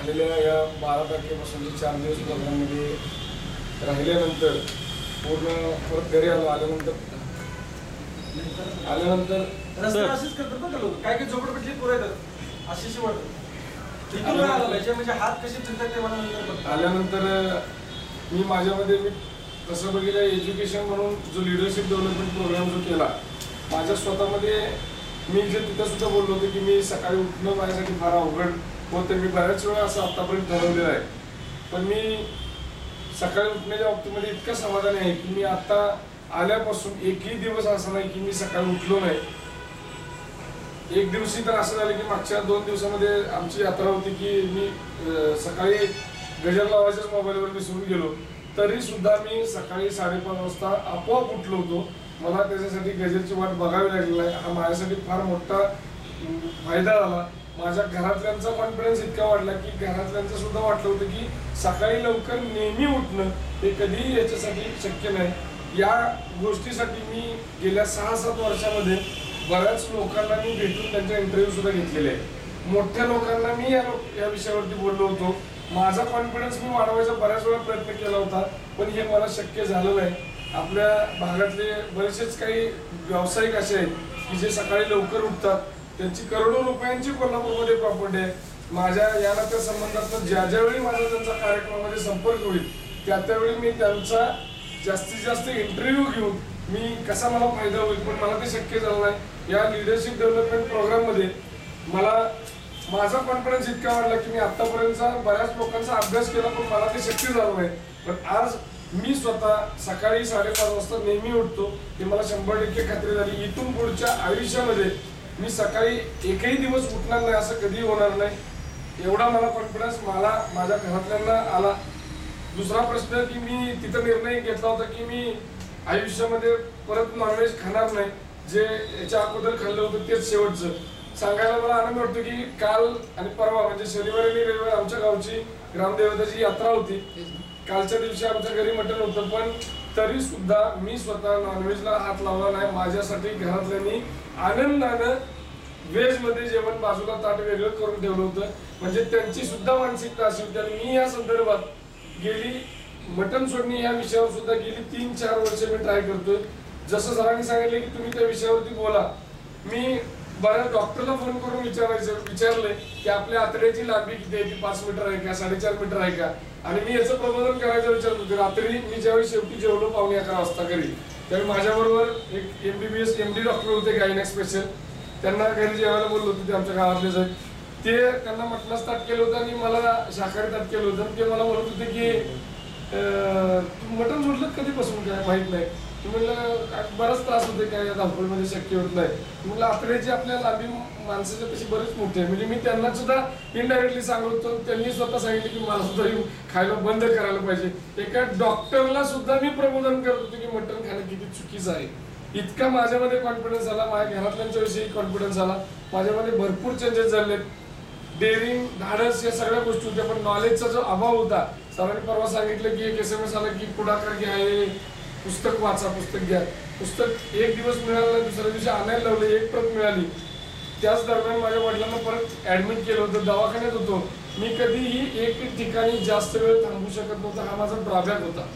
झालेल्या या 12 तारखेपासून 4 दिवस प्रोग्राममध्ये राहिल्यानंतर पूर्ण परत घरी आल्यानंतर रस्त्यावर अशीच करतात ना लोक, काय काय झोपडपट्टी पोरं येतात अशीच वाटत इथून आला पाहिजे, म्हणजे हात कसे फिरतात ते मला नंतर आल्यानंतर मी माझ्यामध्ये मी तसं बघितलं एज्युकेशन म्हणून जो लिडरशिप डेव्हलपमेंट प्रोग्राम जो केला माझ्या स्वतःमध्ये मी जे तिथं सुद्धा बोललो होतो की मी सकाळी उठणं माझ्यासाठी फार अवघड होतं. मी बऱ्याच वेळा असं आतापर्यंत ठरवलेलं आहे, पण मी सकाळी उठण्याच्या बाबतीमध्ये इतकं समाधानी आहे की मी आता आल्यापासून एकही दिवस असा नाही की मी सकाळी उठलो नाही. एक दिवशी तर असं झालं की मागच्या 2 दिवसामध्ये आमची यात्रा होती की मी सकाळी गजर लावायच्याच मोबाईलवर विसरून गेलो, तरी सुद्धा मी सकाळी 5:30 वाजता आपोआप उठलो होतो. मला त्याच्यासाठी गजरची वाट बघावी लागली नाही. हा माझ्यासाठी फार मोठा फायदा झाला. माझ्या घरातल्यांचा कॉन्फिडन्स इतका वाढला की घरातल्यांचं सुद्धा वाटलं होतं की सकाळी लवकर नेहमी उठणं हे कधीही याच्यासाठी शक्य नाही. या गोष्टीसाठी मी गेल्या 6-7 वर्षामध्ये बऱ्याच लोकांना मी भेटून त्यांच्या इंटरव्ह्यू सुद्धा घेतलेले आहे. मोठ्या लोकांना मी या विषयावरती बोललो होतो. माझा कॉन्फिडन्स मी वाढवायचा बऱ्याच वेळा प्रयत्न केला होता, पण हे मला शक्य झालं नाही. आपल्या भागातले बरेचसेच काही व्यावसायिक असे आहेत की जे सकाळी लवकर उठतात, त्यांची करोडो रुपयांची कोल्हापूरमध्ये प्रॉपर्टी आहे. माझ्या या नात्या संबंधात ज्यावेळी माझा त्यांचा कार्यक्रमामध्ये संपर्क होईल त्यावेळी मी त्यांचा जास्तीत जास्त इंटरव्ह्यू घेऊन मी कसा मला फायदा होईल, पण मला ते शक्य झालं नाही. या लिडरशिप डेव्हलपमेंट प्रोग्राममध्ये मला माझा कॉन्फिडन्स इतका वाढला की मी आतापर्यंतचा बऱ्याच लोकांचा अभ्यास केला, पण मला ते शक्य झालं नाही. पण आज मी स्वतः सकाळी 5:30 वाजता नेहमी उठतो हे मला 100% खात्री झाली. इथून पुढच्या आयुष्यामध्ये मी सकाळी एकही दिवस उठणार नाही असं कधी होणार नाही, एवढा मला कॉन्फिडन्स मला माझ्या घरातल्यांना आला. दुसरा प्रश्न की मी तिथं निर्णय घेतला होता की मी आयुष्यामध्ये परत नॉनव्हेज खाणार नाही. जे याच्या अगोदर खाल्लं होतं तेच शेवटचं. सांगायला मला आनंद वाटतो की काल आणि परवा म्हणजे शनिवारी आणि रविवारी आमच्या गावची ग्रामदेवताची यात्रा होती. कालच्या दिवशी आमच्या घरी मटण होतं, पण तरी सुद्धा मी स्वतः नॉनव्हेजला हात लावला नाही. माझ्यासाठी घरातल्यांनी आनंदानं व्हेजमध्ये जेवण बाजूला ताट वेगळं करून ठेवलं होतं. म्हणजे त्यांची सुद्धा मानसिकता अशी होती. आणि मी या संदर्भात गेली मटण सोडणी या विषयावर सुद्धा गेली 3-4 वर्ष मी ट्राय करतोय. जसं सरांनी सांगितलं की तुम्ही त्या विषयावरती बोला, मी बऱ्याच डॉक्टरला फोन करून विचारले की आपल्या आतड्याची लांबी किती आहे, ती 5 मीटर आहे का, 4.5 मीटर आहे का. आणि मी याचं प्रबोधन करायचा विचार करतो. रात्री मी ज्यावेळी शेवटी जेवलो 11:15 वाजता घरी, त्यावेळी माझ्याबरोबर एक MBBS MD डॉक्टर होते गायनेक स्पेशल, त्यांना घरी जेवायला बोललो होते. ते आमच्या गावातलेच आहेत. ते त्यांना मटणाचं ताट केलं होतं आणि मला शाकाहारी ताट केलं होतं. ते मला म्हणत होते की तू मटण सोडलं कधीपासून, काय माहित नाही. म्हणलं बराच त्रास होते काय या धावपळीमध्ये शक्य होत नाही. म्हणलं आतड्याची आपल्या लांबी माणसाच्या तशी बरीच मोठी आहे. म्हणजे मी त्यांना सुद्धा इनडायरेक्टली सांगतो. त्यांनी स्वतः सांगितलं की मला सुद्धा खायला बंद करायला पाहिजे. एका डॉक्टरला सुद्धा मी प्रबोधन करत होतो की मटण खाणं किती चुकीचं आहे. इतका माझ्यामध्ये कॉन्फिडन्स आला, माझ्या घरातल्यांच्या विषयी कॉन्फिडन्स आला. माझ्यामध्ये भरपूर चेंजेस झाले. डेअरिंग, धाडस या सगळ्या गोष्टी होत्या, पण नॉलेजचा जो अभाव होता. सरांनी परवा सांगितलं की एक SMS आला की पुढाकार घ्या, पुस्तक वाचा, पुस्तक घ्या. पुस्तक एक दिवस मिळालं, दुसऱ्या दिवशी आणायला लावलं, एक प्रत मिळाली. त्याच दरम्यान माझ्या वडिलांना परत ऍडमिट केलं होतं, दवाखान्यात होतो. मी कधीही एक ठिकाणी जास्त वेळ थांबू शकत नव्हता. हा माझा ड्रॉबॅक होता.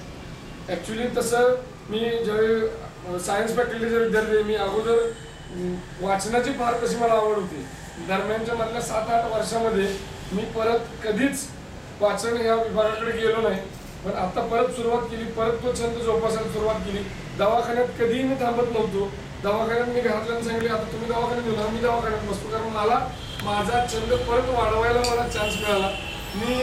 ऍक्च्युली तसं मी ज्यावेळी सायन्स फॅकल्टीचे विद्यार्थी, मी अगोदर वाचनाची फार तशी मला आवड होती. दरम्यानच्या मधल्या 7-8 वर्षामध्ये मी परत कधीच वाचन ह्या विभागाकडे गेलो नाही. पण आता परत सुरुवात केली, परत तो छंद जोपासायला सुरुवात केली. दवाखान्यात कधीही मी थांबत नव्हतो. दवाखान्यात मी घरातल्यांना सांगितले आता तुम्ही दवाखान्यात येऊ, मी दवाखान्यात बसतो, कारण मला माझा छंद परत वाढवायला मला चान्स मिळाला. मी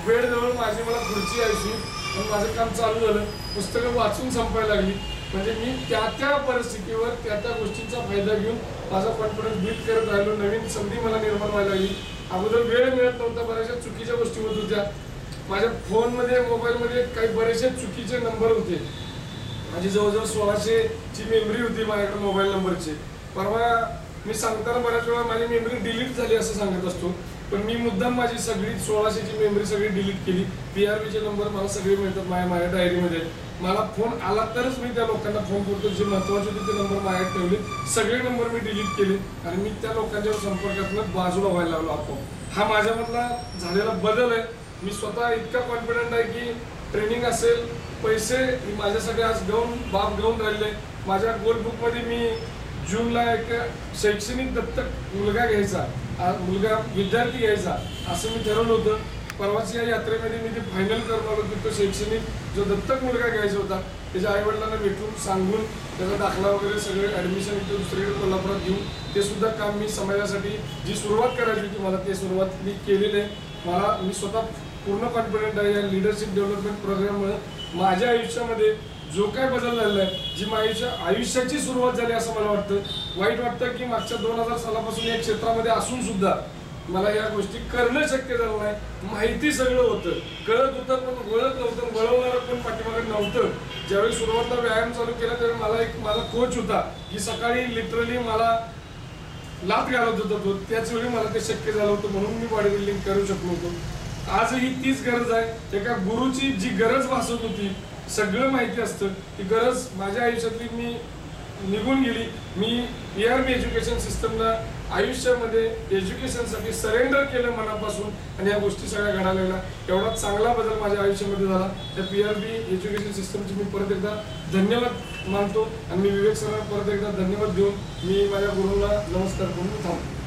वेळ जवळ माझी मला पुढची यायची, पण माझं काम चालू झालं. पुस्तकं वाचून संपायला लागली. म्हणजे मी त्या परिस्थितीवर त्या गोष्टींचा फायदा घेऊन माझा कॉन्फिडन्स बिल्ड करत राहिलो. नवीन संधी मला निर्माण व्हायला लागली. अगोदर वेळ मिळत नव्हता, बऱ्याचशा चुकीच्या गोष्टी होत होत्या. माझ्या फोनमध्ये मोबाईलमध्ये काही बरेचसे चुकीचे नंबर होते. माझी जवळजवळ 1600ची मेमरी होती माझ्याकडे मोबाईल नंबरची. परवा मी सांगताना बऱ्याच वेळा माझी मेमरी डिलीट झाली असं सांगत असतो, पण मी मुद्दाम माझी सगळी 1600ची मेमरी सगळी डिलीट केली. PRVचे नंबर मला सगळे मिळतात माझ्या डायरीमध्ये. मला फोन आला तरच मी त्या लोकांना फोन करतो. जे महत्वाचे होते ते नंबर माझ्याकडे ठेवले. सगळे नंबर मी डिलीट केले आणि मी त्या लोकांच्या संपर्कातून बाजूला व्हायला लागलो आपोआप. हा माझ्यामधला झालेला बदल आहे. मी स्वतः इतका कॉन्फिडंट आहे की ट्रेनिंग असेल, पैसे मी माझ्यासाठी आज बाप घेऊन राहिले. माझ्या गोल बुकमध्ये मी जूनला एक शैक्षणिक दत्तक मुलगा घ्यायचा, मुलगा विद्यार्थी घ्यायचा असं मी ठरवलं होतं. परवाच या यात्रेमध्ये मी ते फायनल करून आलो की तो शैक्षणिक जो दत्तक मुलगा घ्यायचा होता त्याच्या आईवडिलांना भेटून सांगून त्याचा दाखला वगैरे सगळे ॲडमिशन इथं दुसरीकडे कोल्हापुरात घेऊन ते सुद्धा काम मी समाजासाठी जी सुरुवात करायची होती मला ते सुरुवात मी केलेली आहे. मी स्वतः पूर्ण कॉन्फिडंट आहे या लिडरशिप डेव्हलपमेंट प्रोग्राममुळे माझ्या आयुष्यामध्ये जो काय बदल झालेला आहे, जी माझ्या आयुष्याची सुरुवात झाली असं मला वाटतं. वाईट वाटतं की मागच्या 2000 सालापासून या क्षेत्रामध्ये असून सुद्धा मला या गोष्टी करणं शक्य झालं नाही. माहिती सगळं होतं, कळत होतं पण वळत नव्हतं, वळवणारं पण पाठीमागे नव्हतं. ज्यावेळी सुरुवातीला व्यायाम चालू केला त्यावेळी मला एक माझा कोच होता की सकाळी लिटरली मला लात घालत होता तो. त्याच वेळी मला ते शक्य झालं होतं म्हणून मी बॉडी बिल्डिंग करू शकलो होतो. आजही तीच गरज आहे. एका गुरुची जी गरज भासत होती, सगळं माहिती असतं, ती गरज माझ्या आयुष्यातली मी निघून गेली. मी ARM एज्युकेशन सिस्टमला आयुष्यामध्ये एज्युकेशनसाठी सरेंडर केलं मनापासून आणि या गोष्टी सगळ्या घडायला एवढा चांगला बदल माझ्या आयुष्यामध्ये झाला. त्या PRB एज्युकेशन सिस्टमचे मी परत एकदा धन्यवाद मानतो आणि मी विवेक सरांना परत एकदा धन्यवाद देऊन मी माझ्या गुरूंना नमस्कार करून थांबतो.